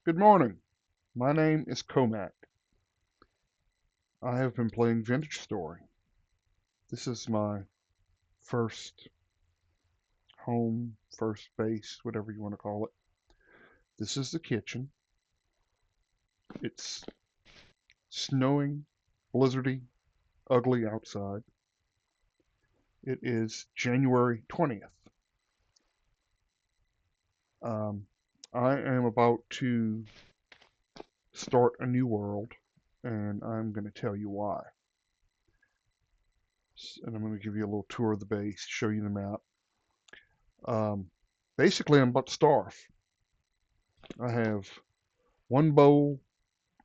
Good morning. My name is Comac. I have been playing Vintage Story. This is my first home, first base, whatever you want to call it. This is the kitchen. It's snowing, blizzardy, ugly outside. It is January 20th. Um, I am about to start a new world, and I'm going to tell you why. And I'm going to give you a little tour of the base, show you the map. Um, Basically, I'm about to starve. I have one bowl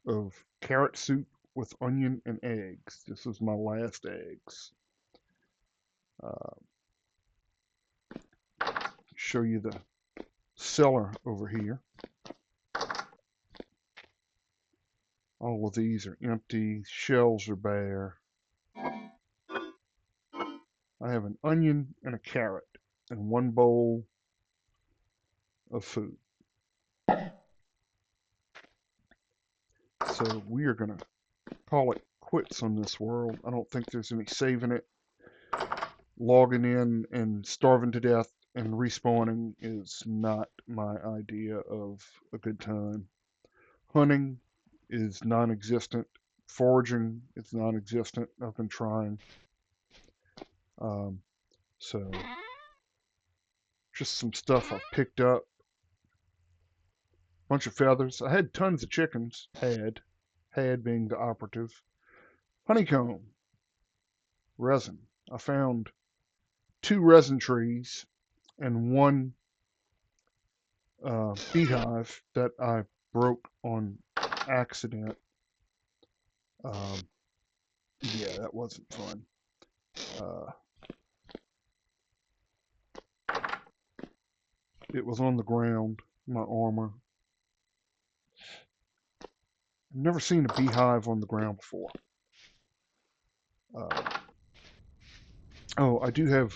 of carrot soup with onion and eggs. This is my last eggs. Uh, Show you the cellar over here. All of these are empty. Shelves are bare. I have an onion and a carrot and one bowl of food. So we are going to call it quits on this world. I don't think there's any saving it. Logging in and starving to death and respawning is not my idea of a good time. Hunting is non-existent. Foraging is non-existent. I've been trying. Um, so just some stuff I've picked up. Bunch of feathers. I had tons of chickens. Had being the operative. Honeycomb, resin. I found two resin trees and one beehive that I broke on accident. Um, yeah, that wasn't fun. Uh, it was on the ground, my armor. I've never seen a beehive on the ground before. Uh, oh, I do have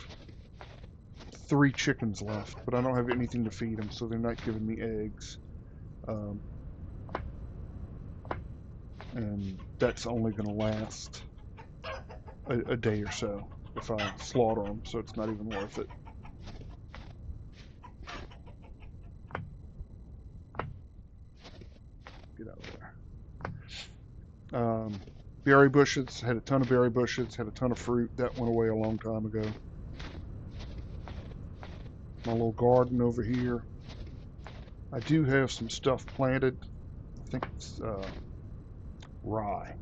three chickens left, but I don't have anything to feed them, so they're not giving me eggs. Um, and that's only going to last a day or so if I slaughter them, so it's not even worth it. Get out of there. Berry bushes, had a ton of berry bushes, had a ton of fruit. That went away a long time ago. My little garden over here. I do have some stuff planted. I think it's rye.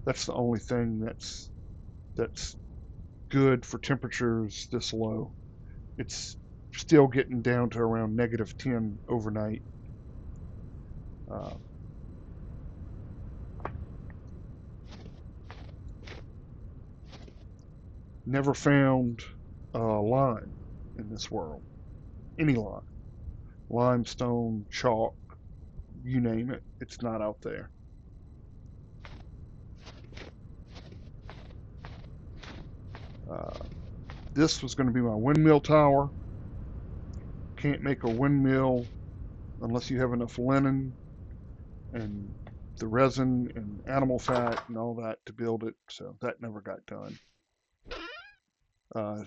That's the only thing that's good for temperatures this low. It's still getting down to around -10 overnight. Uh, Never found lime in this world. Any lime. Limestone, chalk, you name it. It's not out there. Uh, this was going to be my windmill tower. Can't make a windmill unless you have enough linen and the resin and animal fat and all that to build it. So that never got done.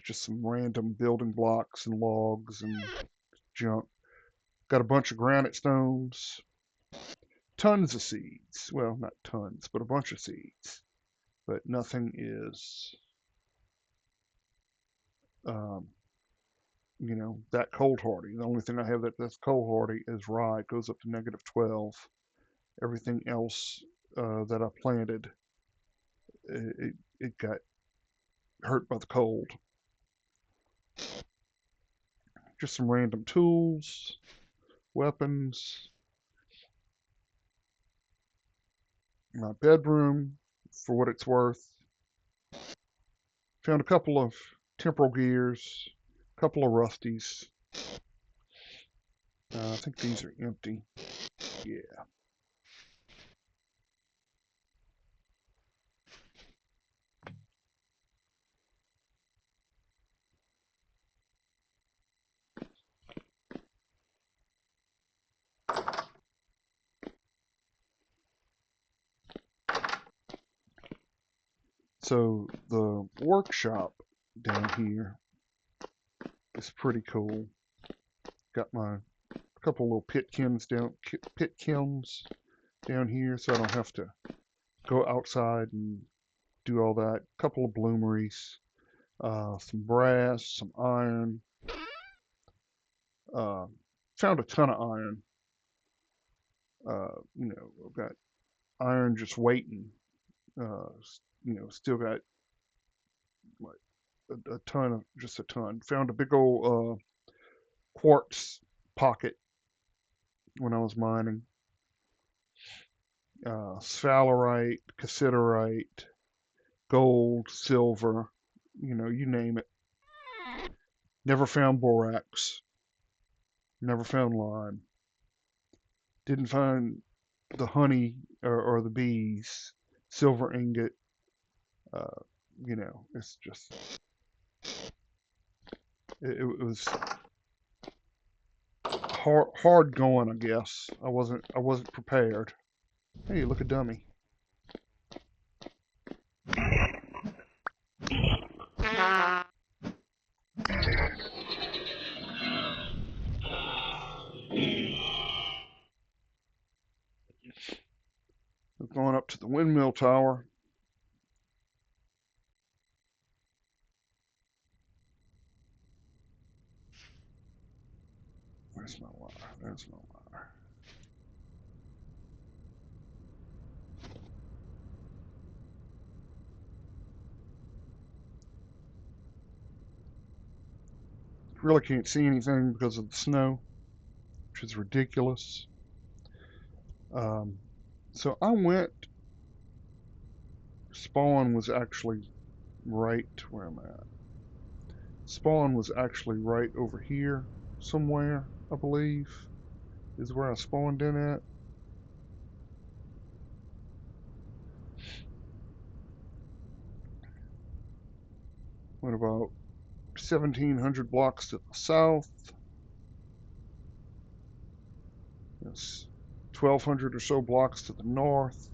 Just some random building blocks and logs and junk. Got a bunch of granite stones, tons of seeds. Well, not tons, but a bunch of seeds. But nothing is, um, that cold hardy. The only thing I have that's cold hardy is rye. It goes up to -12. Everything else that I planted, it got hurt by the cold. Just some random tools, weapons. My bedroom, for what it's worth. Found a couple of temporal gears, a couple of rusties. I think these are empty. Yeah. So the workshop down here is pretty cool. Got my couple little pit kilns down here, so I don't have to go outside and do all that. Couple of bloomeries, some brass, some iron. Uh, Found a ton of iron. I've got iron just waiting. Uh, Still got like a ton of just a ton. Found a big old quartz pocket when I was mining. Sphalerite, cassiterite, gold, silver, you name it. Never found borax. Never found lime. Didn't find the honey or the bees. Silver ingot. Uh, it's just it was hard going, I guess. I wasn't prepared. Hey, look a dummy. We're going up to the windmill tower. Where's my ladder? There's my ladder. Really can't see anything because of the snow, which is ridiculous. Um, so I went. Spawn was actually right where I'm at. Spawn was actually right over here somewhere, I believe, is where I spawned in at. Went about 1,700 blocks to the south. Yes, 1,200 or so blocks to the north.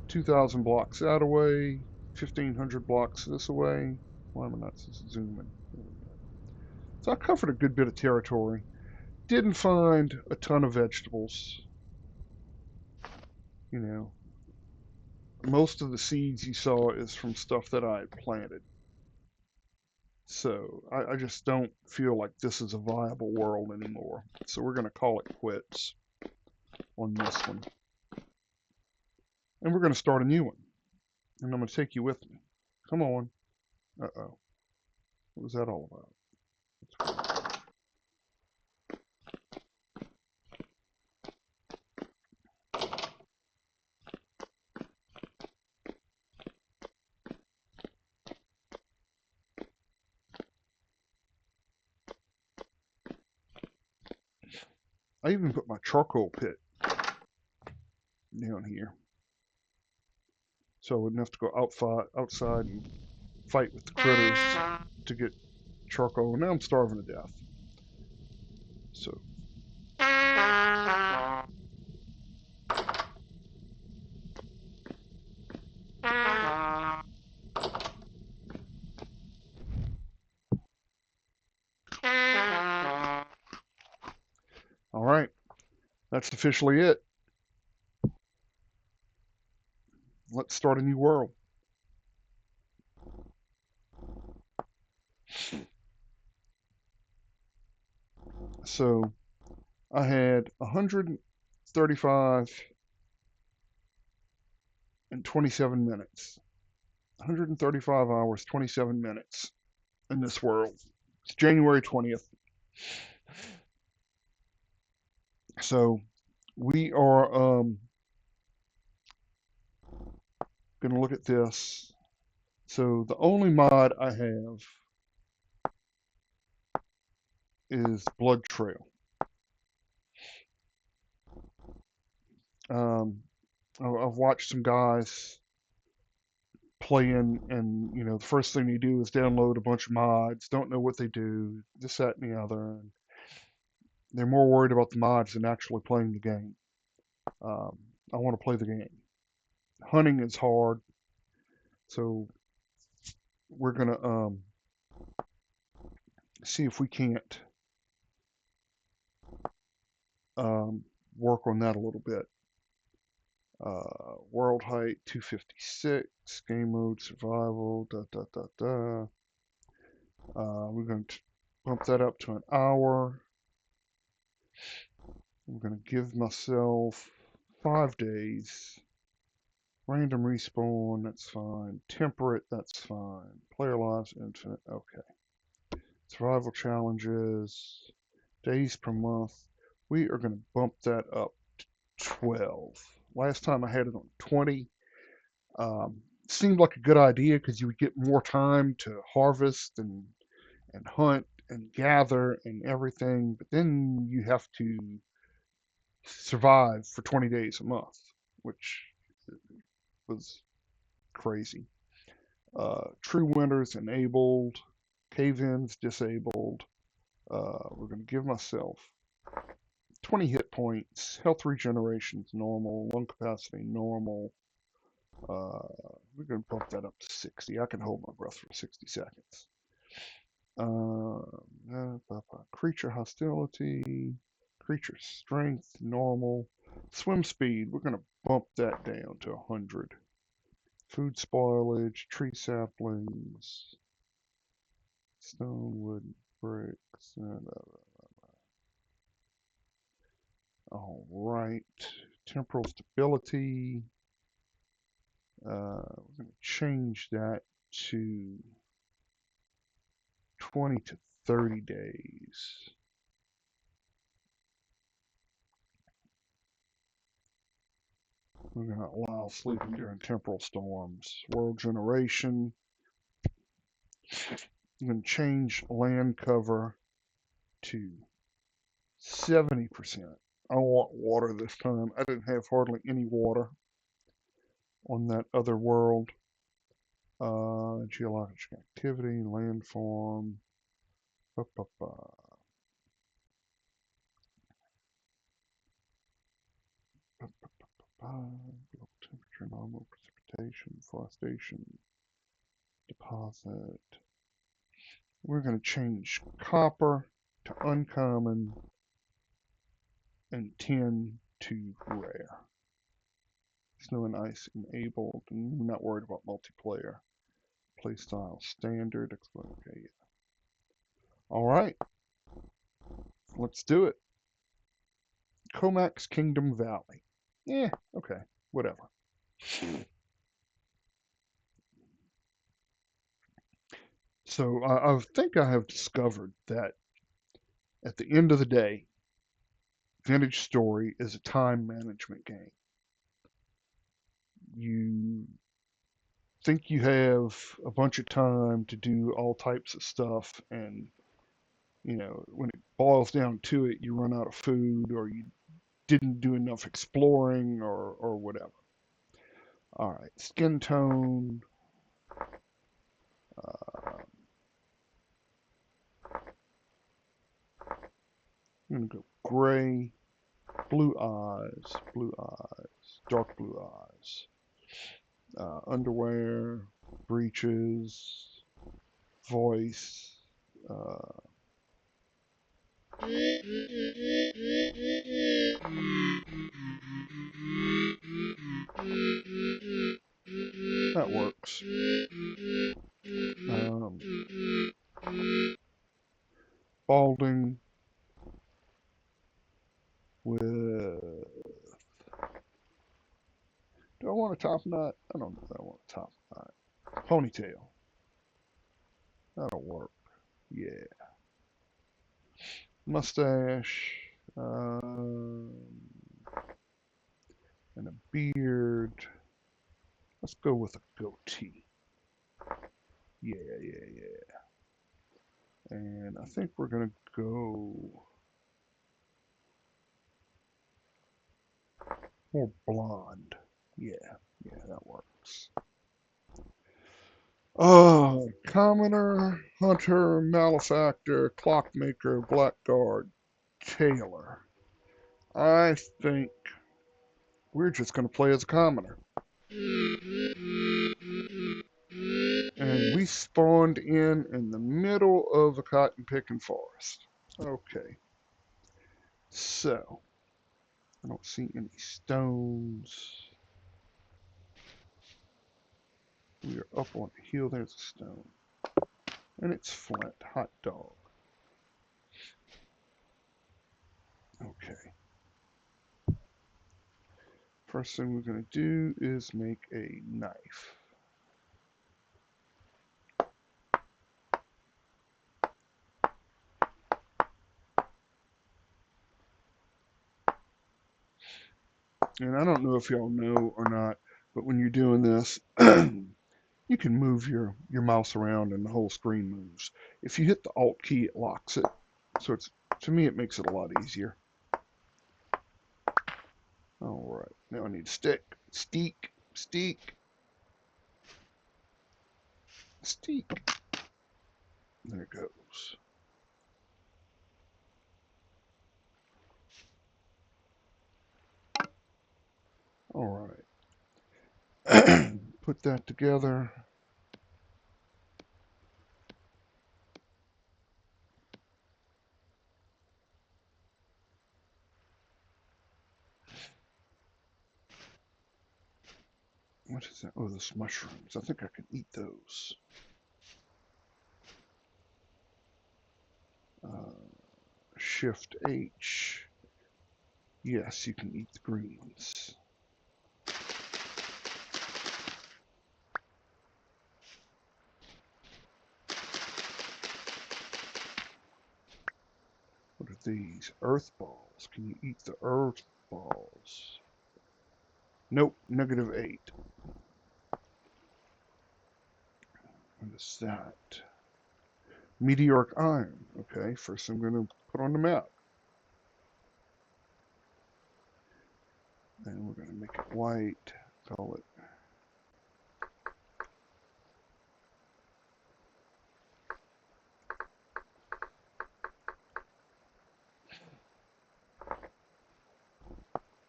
2,000 blocks that away. 1,500 blocks this away. Why am I not zooming? So I covered a good bit of territory. Didn't find a ton of vegetables. You know, most of the seeds you saw is from stuff that I had planted. So I just don't feel like this is a viable world anymore. So we're going to call it quits on this one. And we're going to start a new one. And I'm going to take you with me. Come on. Uh-oh. What was that all about? I even put my charcoal pit down here. So I wouldn't have to go outside and fight with the critters to get charcoal. Now I'm starving to death. So all right, that's officially it. Let's start a new world. So I had 135 and 27 minutes. 135 hours, 27 minutes in this world. It's January 20th. So we are going to look at this. So the only mod I have is Blood Trail. I've watched some guys playing, and the first thing you do is download a bunch of mods. Don't know what they do, this, that, and the other. And they're more worried about the mods than actually playing the game. I want to play the game. Hunting is hard, so we're gonna see if we can't um, work on that a little bit. World height 256, game mode survival, da da da da. We're going to bump that up to an hour. I'm going to give myself 5 days. Random respawn, that's fine. Temperate, that's fine. Player lives infinite, okay. Survival challenges, days per month. We are going to bump that up to 12. Last time I had it on 20. Seemed like a good idea because you would get more time to harvest and hunt and gather and everything, but then you have to survive for 20 days a month, which was crazy. True winters enabled, cave-ins disabled. We're going to give myself 20 hit points, health regeneration's normal, lung capacity normal. We're going to bump that up to 60. I can hold my breath for 60 seconds. Creature hostility, creature strength, normal. Swim speed, we're going to bump that down to 100. Food spoilage, tree saplings, stone, wood, bricks. All right. Temporal stability. We're going to change that to 20 to 30 days. We're going to allow sleeping during temporal storms. World generation. I'm going to change land cover to 70%. I don't want water this time. I didn't have hardly any water on that other world. Geologic activity, landform. Global temperature, normal precipitation, forestation, deposit. We're going to change copper to uncommon and tin to rare. Snow and ice enabled, and we're not worried about multiplayer. Playstyle standard. Okay. All right, let's do it. Comax Kingdom Valley. Yeah, okay, whatever. So I think I have discovered that at the end of the day, Vintage Story is a time management game. You think you have a bunch of time to do all types of stuff, and when it boils down to it, you run out of food, or you didn't do enough exploring, or whatever. All right, skin tone. I'm gonna go gray, blue eyes, dark blue eyes. Underwear, breeches, voice. That works. Balding with. Do I want a top knot? I don't know if I want a top knot. Ponytail. That'll work. Yeah. Mustache. And a beard. Let's go with a goatee. Yeah. And I think we're gonna go more blonde. Yeah, that works. Oh, commoner, hunter, malefactor, clockmaker, blackguard, tailor. I think we're just gonna play as a commoner. And we spawned in the middle of a cotton picking forest. Okay, so I don't see any stones. We are up on a hill. There's a stone. And it's flint. Hot dog. Okay. First thing we're going to do is make a knife. And I don't know if y'all know or not, but when you're doing this, you can move your mouse around and the whole screen moves. If you hit the Alt key, it locks it. So it's, to me, it makes it a lot easier. All right, now I need stick, steak, steak, steak. There it goes. All right. Put that together. What is that? Oh, those mushrooms. I think I can eat those. Shift H. Yes, you can eat the green ones. What are these? Earth balls. Can you eat the earth balls? Nope, -8. What is that? Meteoric iron. Okay, first I'm going to put on the map. Then we're going to make it white. Call it.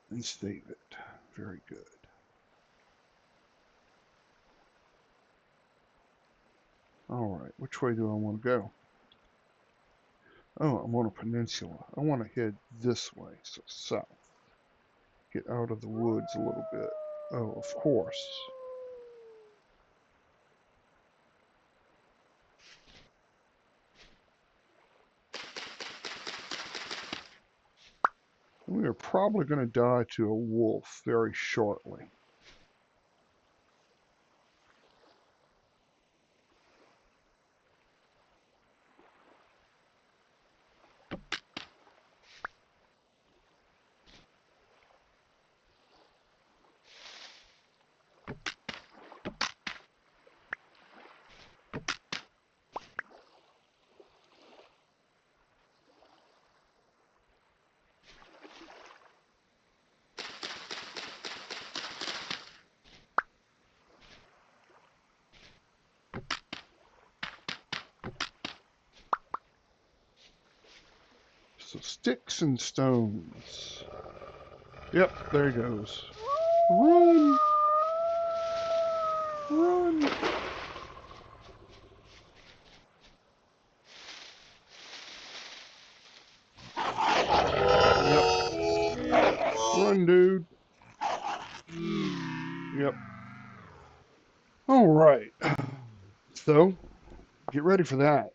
And save it. Very good. All right, which way do I want to go? Oh, I'm on a peninsula. I want to head this way, so south. Get out of the woods a little bit. Oh, of course. We are probably going to die to a wolf very shortly. So sticks and stones. Yep, there he goes. Run! Run! Yep. Run, dude. Yep. All right. So, get ready for that.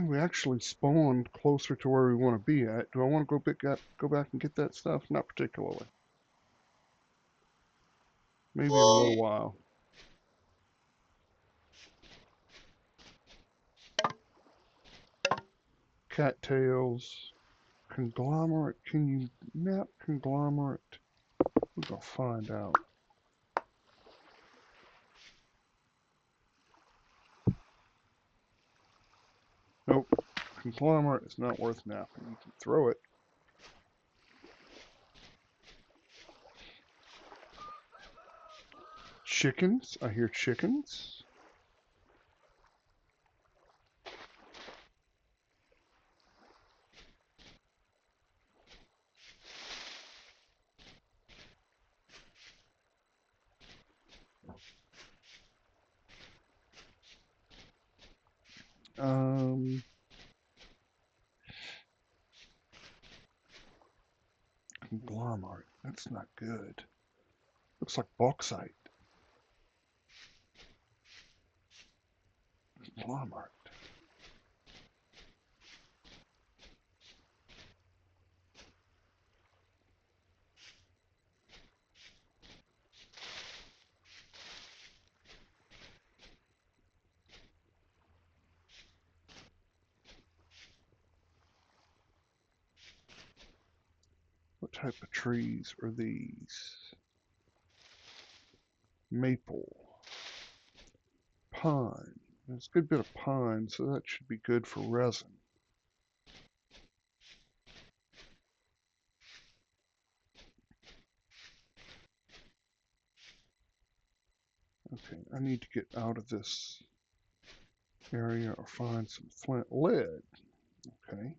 We actually spawned closer to where we want to be at. Do I want to go back and get that stuff? Not particularly. Maybe in a little while. Cattails. Conglomerate. Can you map conglomerate? We're gonna find out. Nope. Conglomerate is not worth mapping. You can throw it. Chickens. I hear chickens. Conglomerate. That's not good. Looks like bauxite. Conglomerate. What type of trees are these? Maple. Pine. There's a good bit of pine, so that should be good for resin. Okay, I need to get out of this area or find some flint. Lead. Okay.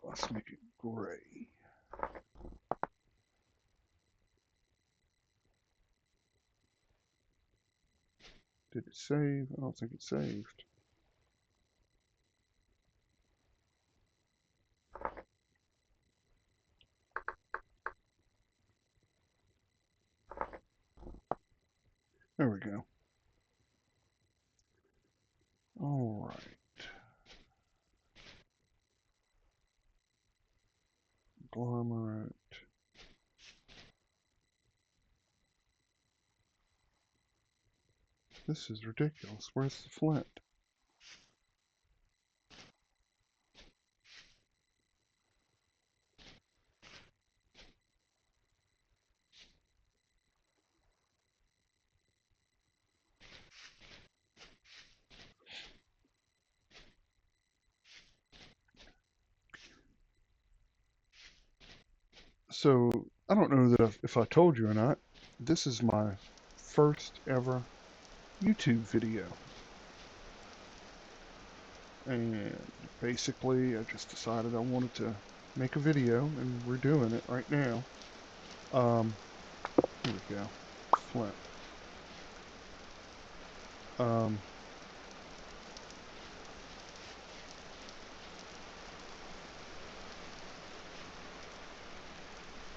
Let's make it gray. Did it save? I don't think it saved. There we go. All right. Conglomerate. This is ridiculous. Where's the flint? So, I don't know that if I told you or not, this is my first ever YouTube video. And basically, I just decided I wanted to make a video, and we're doing it right now. Here we go. Flint. Um,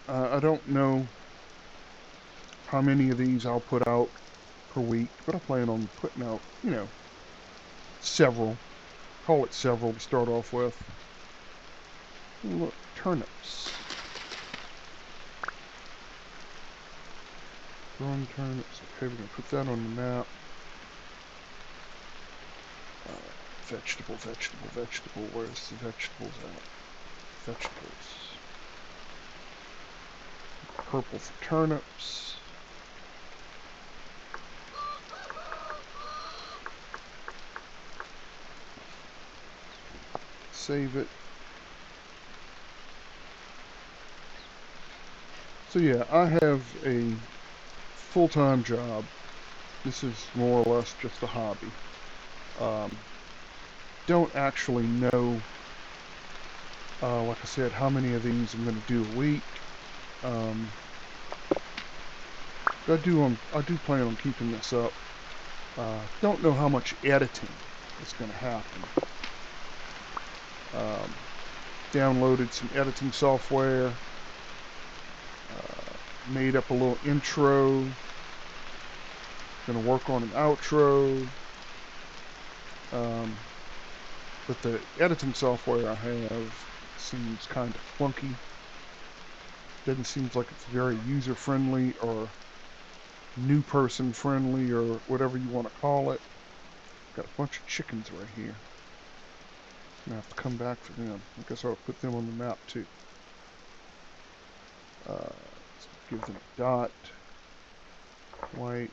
I don't know how many of these I'll put out per week, but I plan on putting out, several. Call it several to start off with. Look, turnips. Growing turnips. Okay, we're going to put that on the map. Vegetable, vegetable, vegetable. Where's the vegetables at? Vegetables. Purple for turnips. Save it. So yeah, I have a full-time job. This is more or less just a hobby. Don't actually know, like I said, how many of these I'm going to do a week. I do plan on keeping this up. Don't know how much editing is going to happen. Downloaded some editing software. Made up a little intro. Going to work on an outro. But the editing software I have seems kind of clunky. Doesn't seem like it's very user-friendly or new person friendly or whatever you want to call it. Got a bunch of chickens right here. Gonna have to come back for them. I guess I'll put them on the map too. Let's give them a dot. White.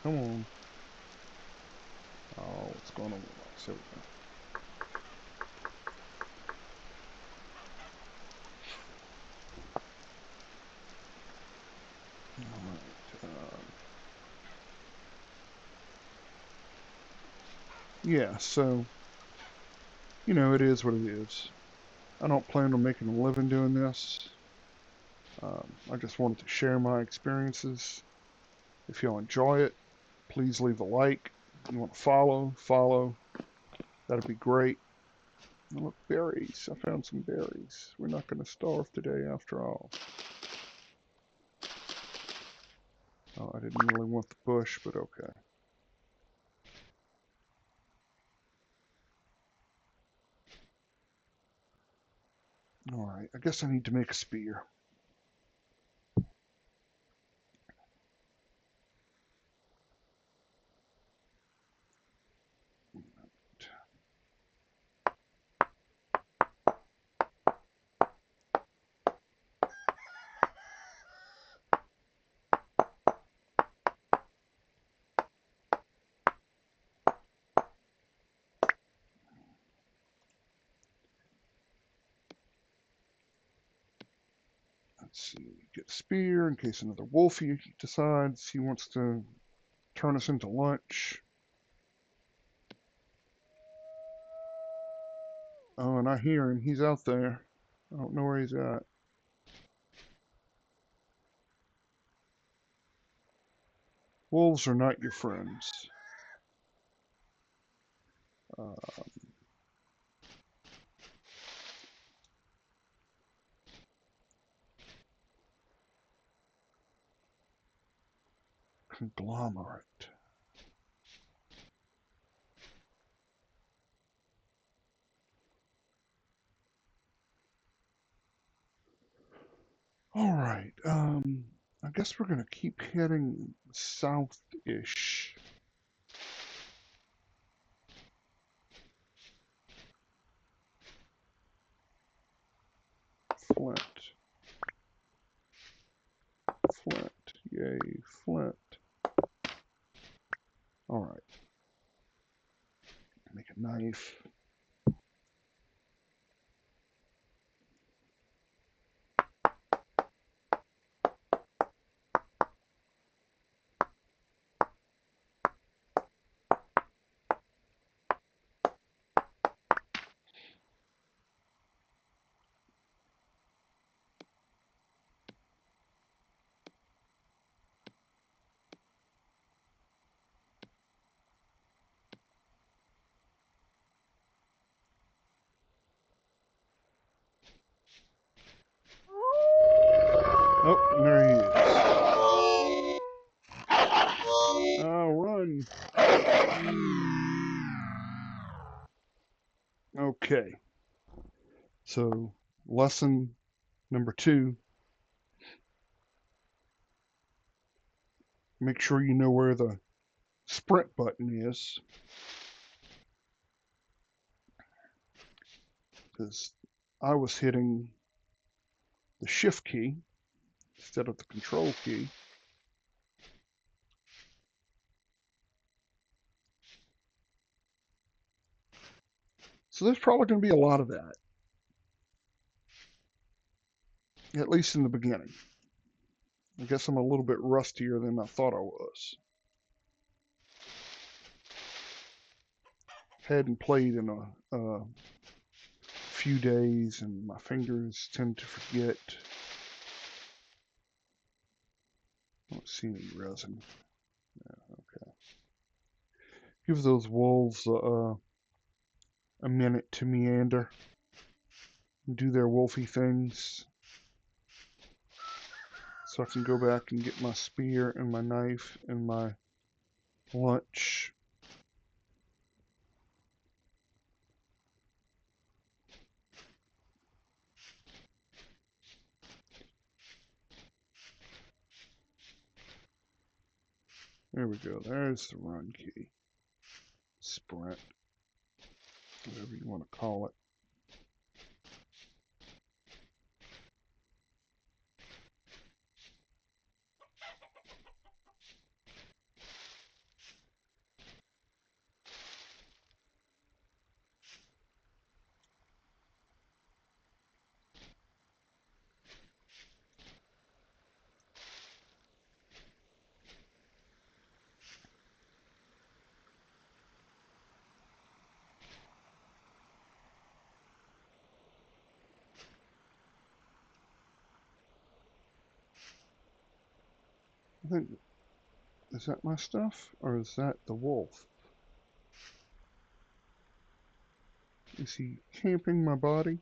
Come on. Oh, what's going on with that? There we go. Yeah, so, it is what it is. I don't plan on making a living doing this. I just wanted to share my experiences. If y'all enjoy it, please leave a like. If you want to follow. That'd be great. Oh, look, berries. I found some berries. We're not going to starve today after all. Oh, I didn't really want the bush, but okay. Alright, I guess I need to make a spear. Let's see, get a spear in case another wolfie decides he wants to turn us into lunch. Oh, and I hear him. He's out there. I don't know where he's at. Wolves are not your friends. Uh, conglomerate. Alright, I guess we're gonna keep heading south-ish. Flint. Flint. Yay, flint. Alright. Make a knife. Oh, there he is. Oh, run. Okay. So, lesson number 2. Make sure you know where the sprint button is. Because I was hitting the shift key instead of the control key. So there's probably going to be a lot of that. At least in the beginning. I guess I'm a little bit rustier than I thought I was. Hadn't played in a few days and my fingers tend to forget. I don't see any resin. Yeah, okay. Give those wolves a minute to meander and do their wolfy things. So I can go back and get my spear and my knife and my lunch. There we go. There's the run key. Sprint. Whatever you want to call it. I think, is that my stuff? Or is that the wolf? Is he camping my body?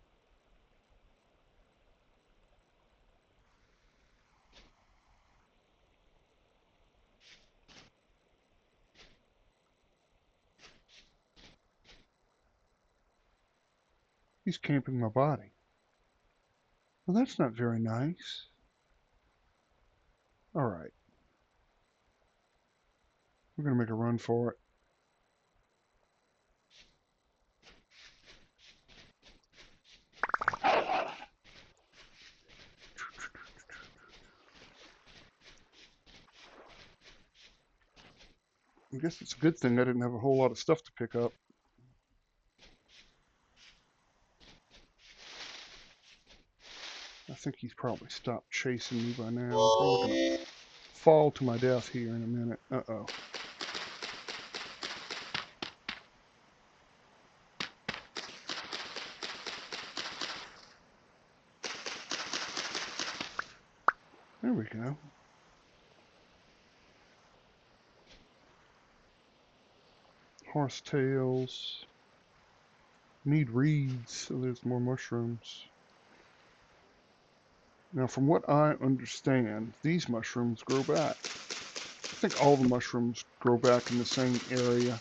He's camping my body. Well, that's not very nice. All right, we're gonna make a run for it. I guess it's a good thing I didn't have a whole lot of stuff to pick up. I think he's probably stopped chasing me by now. I'm probably gonna fall to my death here in a minute. Uh-oh. There we go. Horsetails. Need reeds, so there's more mushrooms. Now, from what I understand, these mushrooms grow back. I think all the mushrooms grow back in the same area,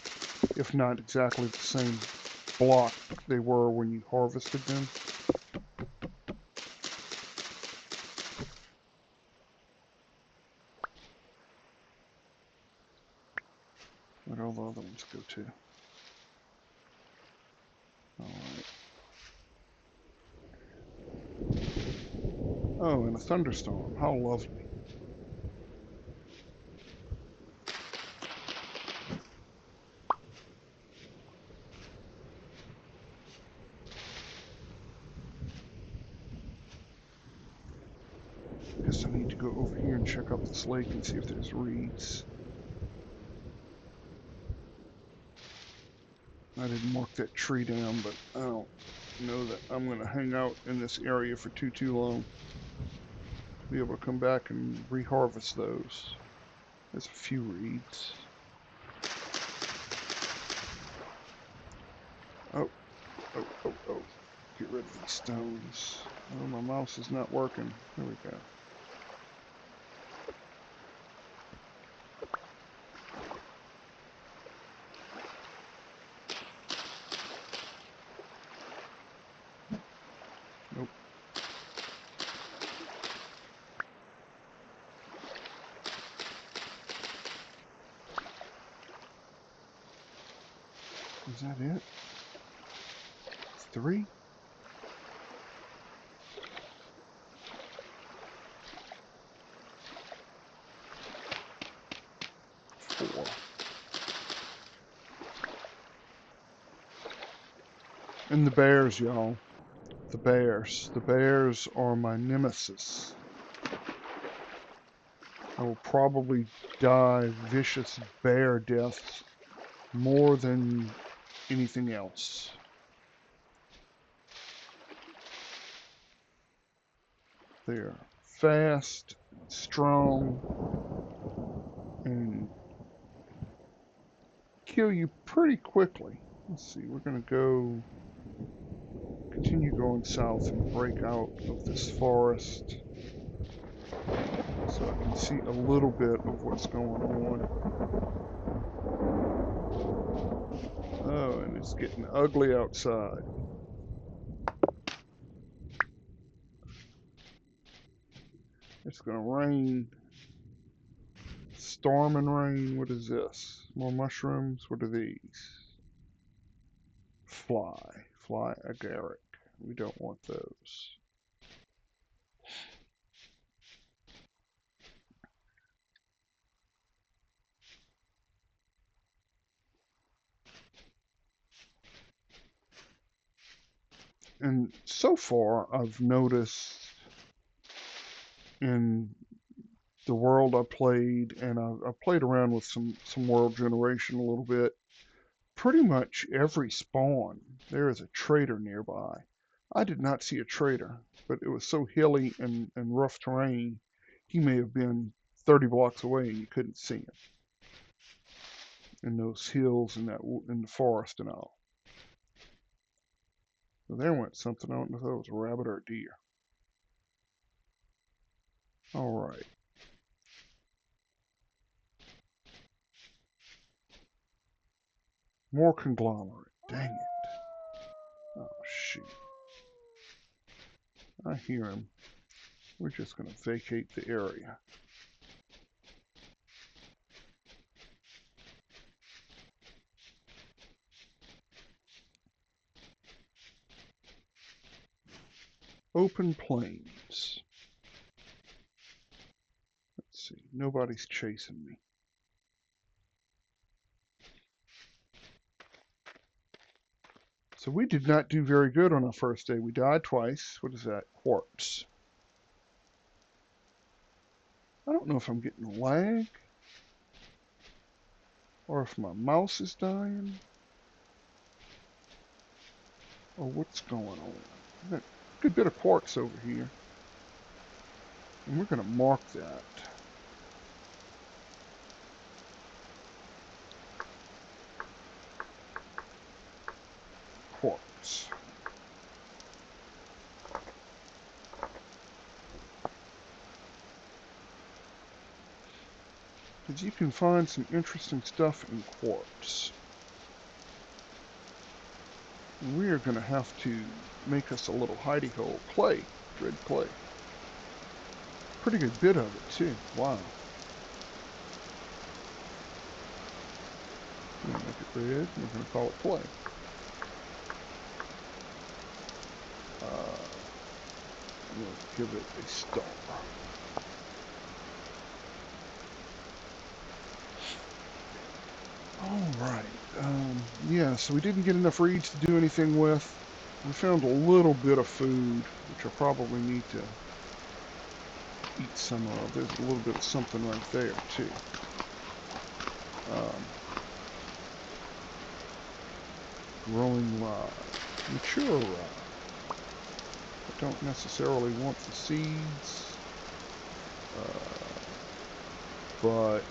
if not exactly the same block they were when you harvested them. Where'd all the other ones go to? Alright. Oh, and a thunderstorm. How lovely. Guess I need to go over here and check out this lake and see if there's reeds. I didn't mark that tree down, but I don't know that I'm going to hang out in this area for too long. Be able to come back and reharvest those. There's a few reeds. Oh, oh. Get rid of these stones. Oh, my mouse is not working. There we go. Nope. Is that it? 3? 4. And the bears, y'all. The bears. The bears are my nemesis. I will probably die vicious bear deaths more than anything else. They're fast, strong, and kill you pretty quickly. Let's see, we're gonna continue going south and break out of this forest so I can see a little bit of what's going on. Oh, and it's getting ugly outside. It's gonna rain. Storm and rain. What is this? More mushrooms? What are these? Fly agaric. We don't want those. And so far, I've noticed in the world I played, and I played around with some world generation a little bit. Pretty much every spawn, there is a trader nearby. I did not see a trader, but it was so hilly and rough terrain, he may have been 30 blocks away and you couldn't see him in those hills and in the forest and all. So there went something. I don't know if that was a rabbit or a deer. All right. More conglomerate. Dang it. Oh, shoot. I hear him. We're just going to vacate the area. Open plains. Let's see. Nobody's chasing me. So we did not do very good on our first day. We died twice. What is that? Quartz. I don't know if I'm getting lag or if my mouse is dying or what's going on. We've got a good bit of quartz over here. And we're going to mark that. Quartz. Because you can find some interesting stuff in quartz. And we are going to have to make us a little hidey hole. Clay. Red clay. Pretty good bit of it, too. Wow. We're going to make it red. We're going to call it clay. We'll give it a star. Alright, yeah, so we didn't get enough reeds to do anything with. We found a little bit of food, which I probably need to eat some of. There's a little bit of something right there, too. Growing rod. Mature rod. I don't necessarily want the seeds, but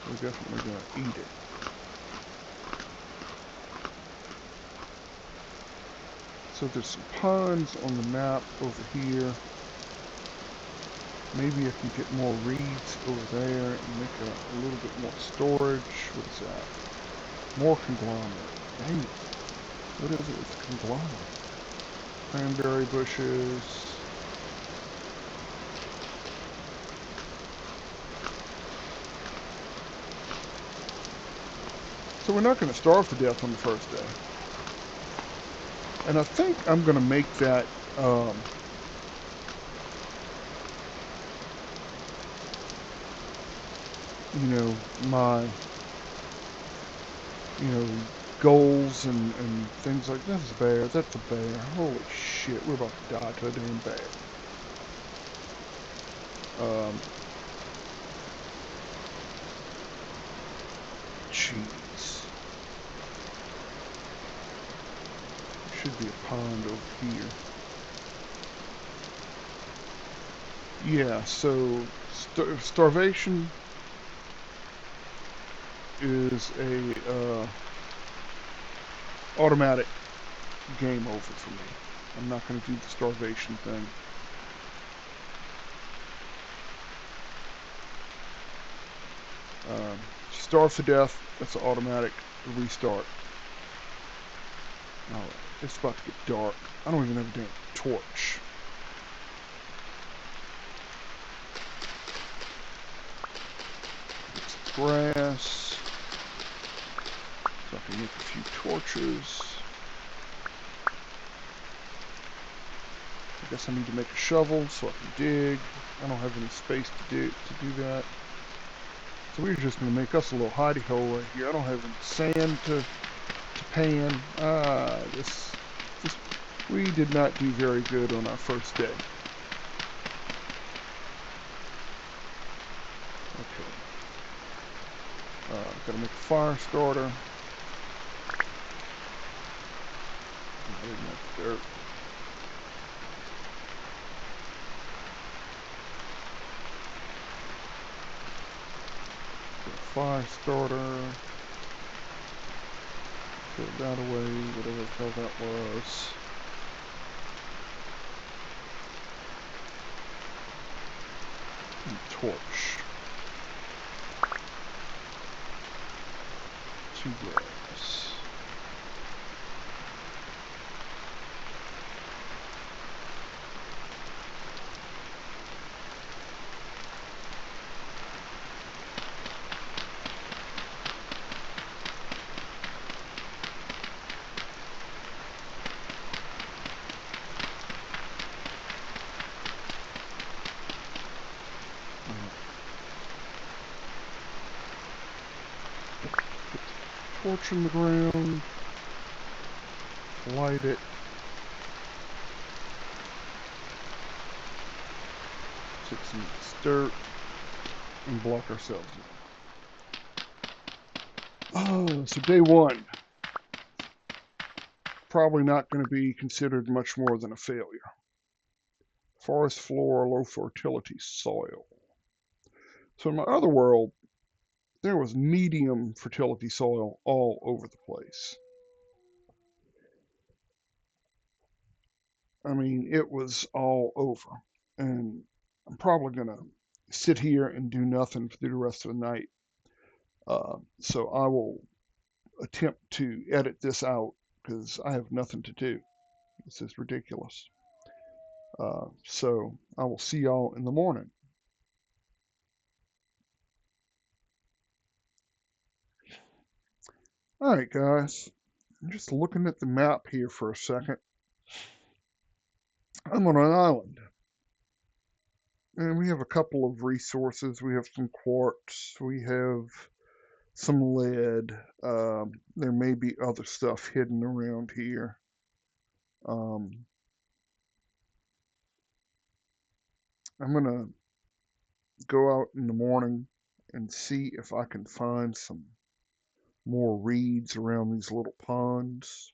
we're definitely going to eat it. So there's some ponds on the map over here. Maybe I can get more reeds over there and make a little bit more storage. What is that? More conglomerate. Dang it. What is it with conglomerate? Cranberry bushes. So we're not going to starve to death on the first day. And I think I'm going to make that, you know, my, you know, goals and things like that. That's a bear. That's a bear. Holy shit, we're about to die to a damn bear. Jeez. There should be a pond over here. Yeah, so starvation is a automatic game over for me. I'm not going to do the starvation thing. Starve to death, that's an automatic restart. Oh, it's about to get dark. I don't even have a damn torch. Get some grass. So I can make a few torches. I guess I need to make a shovel so I can dig. I don't have any space to do that. So we're just going to make us a little hidey hole right here. I don't have any sand to pan. We did not do very good on our first day. Okay. Gotta make a fire starter. Dirt. fire starter. Put that away, whatever the hell that was. And torch. 2 grass. Torch in the ground, light it, take some dirt, and block ourselves in. Oh, so day 1, probably not going to be considered much more than a failure. Forest floor, low fertility soil. So in my other world, there was medium fertility soil all over the place. I mean, it was all over. And I'm probably going to sit here and do nothing for the rest of the night. So I will attempt to edit this out because I have nothing to do. This is ridiculous. So I will see y'all in the morning. All right, guys. I'm just looking at the map here for a second. I'm on an island. And we have a couple of resources. We have some quartz. We have some lead. There may be other stuff hidden around here. I'm going to go out in the morning and see if I can find some more reeds around these little ponds.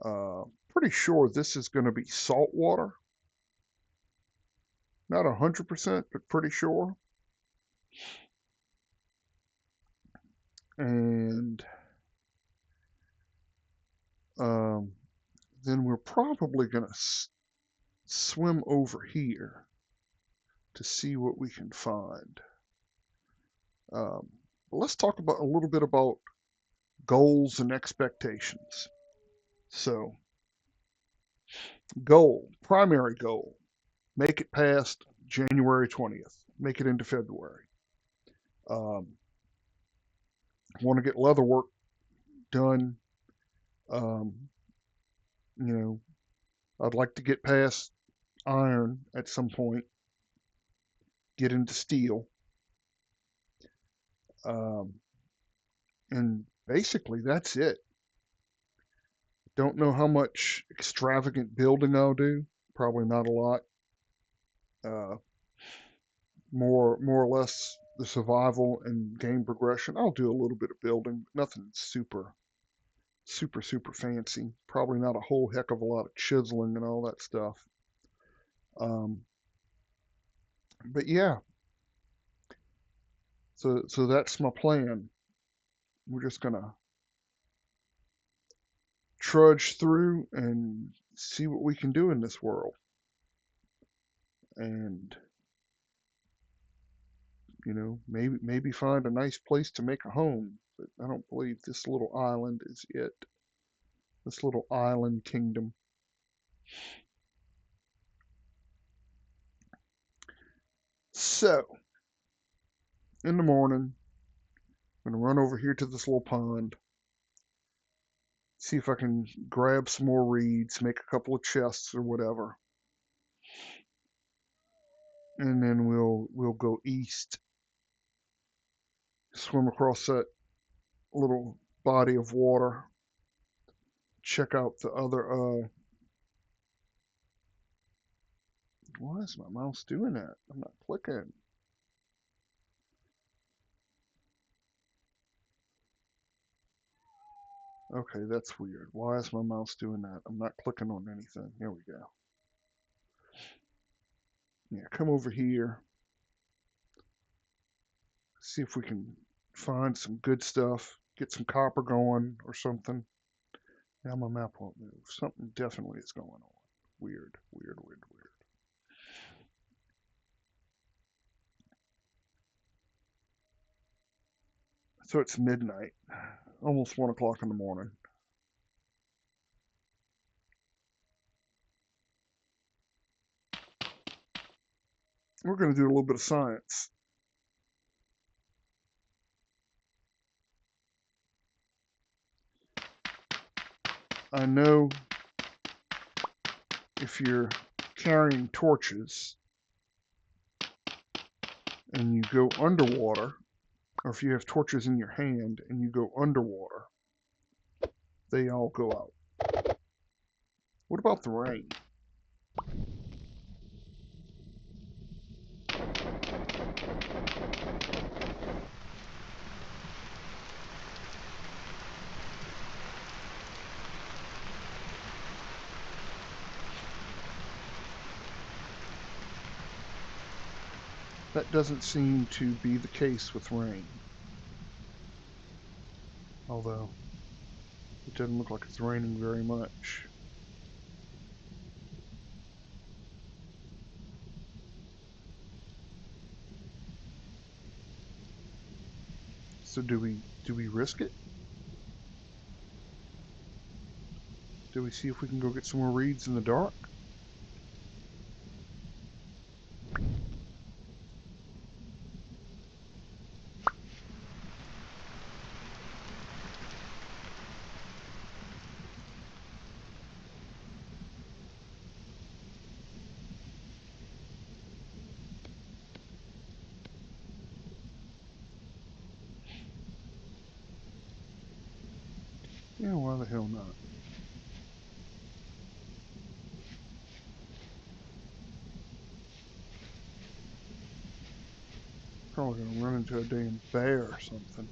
Pretty sure this is going to be salt water. Not 100%, but pretty sure. And then we're probably going to swim over here to see what we can find. Let's talk about a little bit about goals and expectations. So, primary goal, make it past January 20th, make it into February. Want to get leather work done. You know, I'd like to get past iron at some point, get into steel. And basically that's it. Don't know how much extravagant building I'll do. Probably not a lot. More or less the survival and game progression. I'll do a little bit of building, nothing super fancy. Probably not a whole heck of a lot of chiseling and all that stuff. But yeah, so that's my plan. We're just gonna trudge through and see what we can do in this world. And you know, maybe find a nice place to make a home. But I don't believe this little island is it. This little island kingdom. So, in the morning, I'm gonna run over here to this little pond, see if I can grab some more reeds, make a couple of chests or whatever, and then we'll go east, swim across that little body of water, check out the other. Why is my mouse doing that? I'm not clicking. Okay, that's weird. Why is my mouse doing that? I'm not clicking on anything. Here we go. Yeah, come over here. See if we can find some good stuff, get some copper going or something. Now my map won't move. Something definitely is going on. Weird, weird, weird, weird. So it's midnight, almost 1 o'clock in the morning. We're going to do a little bit of science. I know if you're carrying torches and you go underwater, or if you have torches in your hand and you go underwater, they all go out. What about the rain? That doesn't seem to be the case with rain. Although, it doesn't look like it's raining very much. So do we risk it? Do we see if we can go get some more reeds in the dark? Yeah, why the hell not? Probably gonna run into a damn bear or something.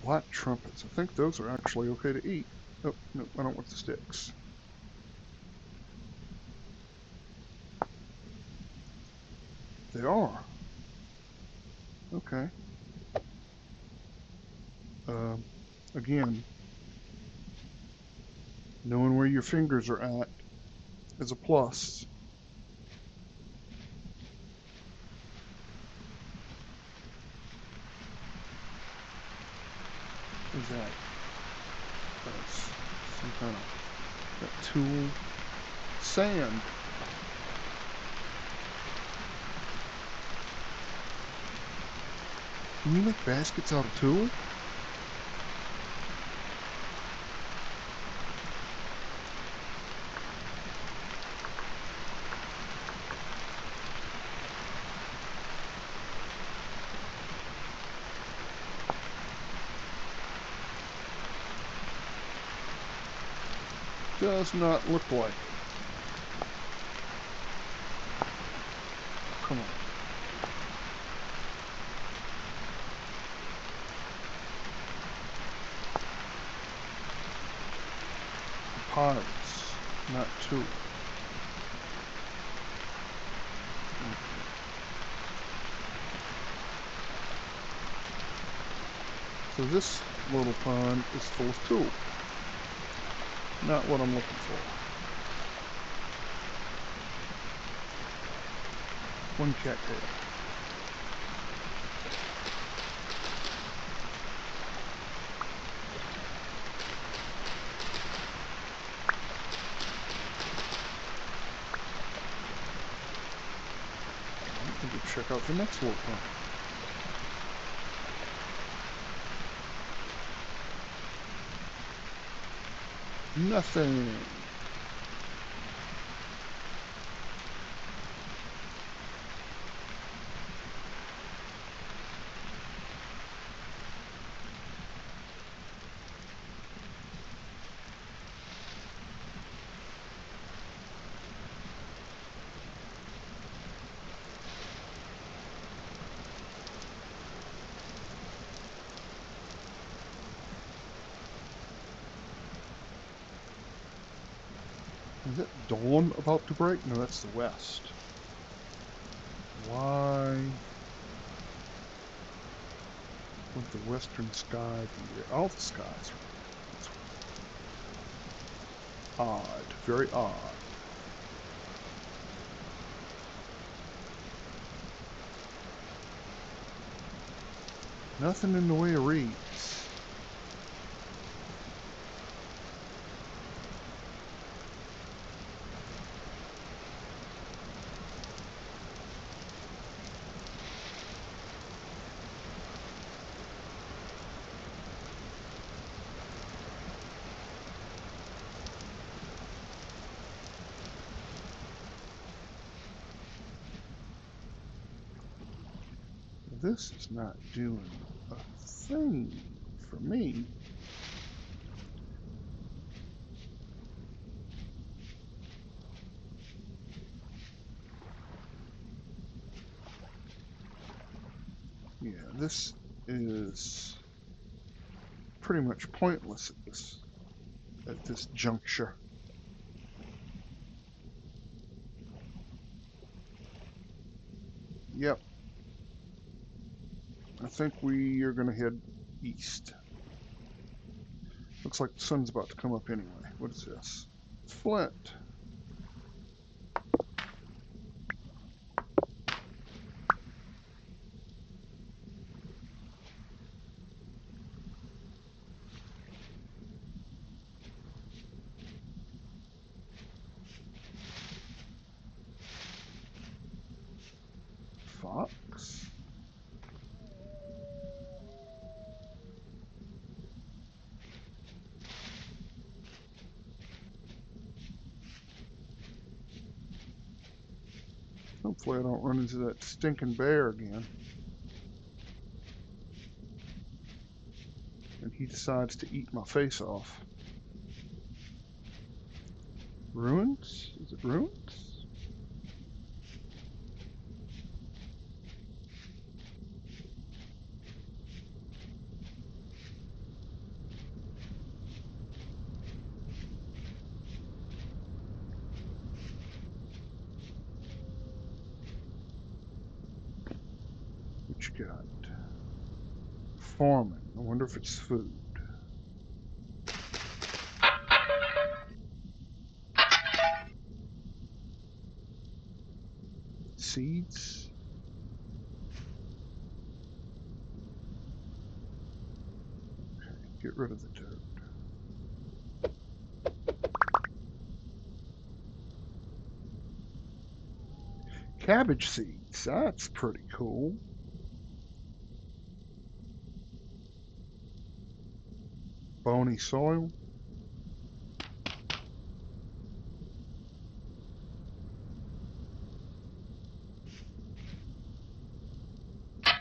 Black trumpets. I think those are actually okay to eat. Oh, no, I don't want the sticks. They are. Okay. Again, knowing where your fingers are at is a plus. What is that? That's some kind of that tool. Sand. Can you make baskets out of tool? Does not look like it. Come on. Parts, not tool. Okay. So this little pond is full of tool. Not what I'm looking for. One cattail. We'll check out the next little pond. Nothing. Is that dawn about to break? No, that's the west. Why would the western sky be there? All the skies are odd. Very odd. Nothing in the way of reeds. This is not doing a thing for me. Yeah, this is pretty much pointless at this juncture. Yep. I think we are going to head east. Looks like the sun's about to come up anyway. What is this? Flint. Fox. Hopefully I don't run into that stinking bear again. And he decides to eat my face off. Ruins? Is it ruins? What you got? Farming. I wonder if it's food. Seeds? Okay, get rid of the dirt. Cabbage seeds. That's pretty cool. Bony soil.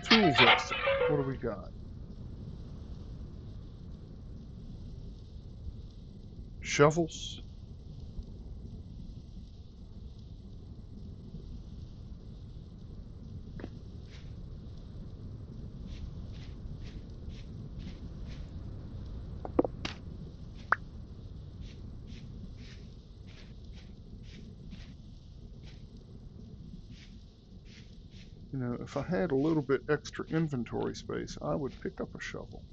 Tool vessel. What do we got? Shovels. You know, if I had a little bit extra inventory space, I would pick up a shovel.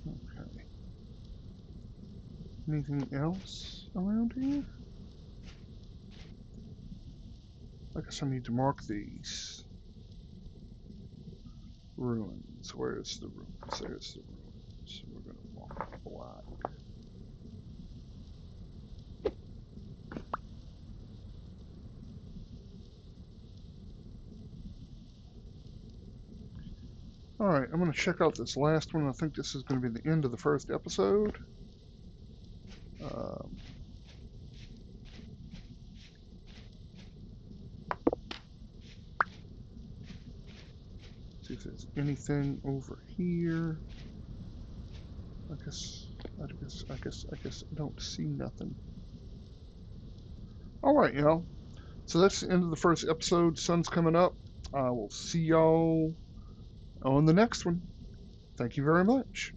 Okay. Anything else around here? I guess I need to mark these. Ruins. Where's the ruins? There's the ruins. We're going to mark them black. Alright, I'm going to check out this last one. I think this is going to be the end of the first episode. Um, see if there's anything over here. I guess I don't see nothing. Alright, y'all. So that's the end of the first episode. Sun's coming up. I will see y'all on the next one. Thank you very much.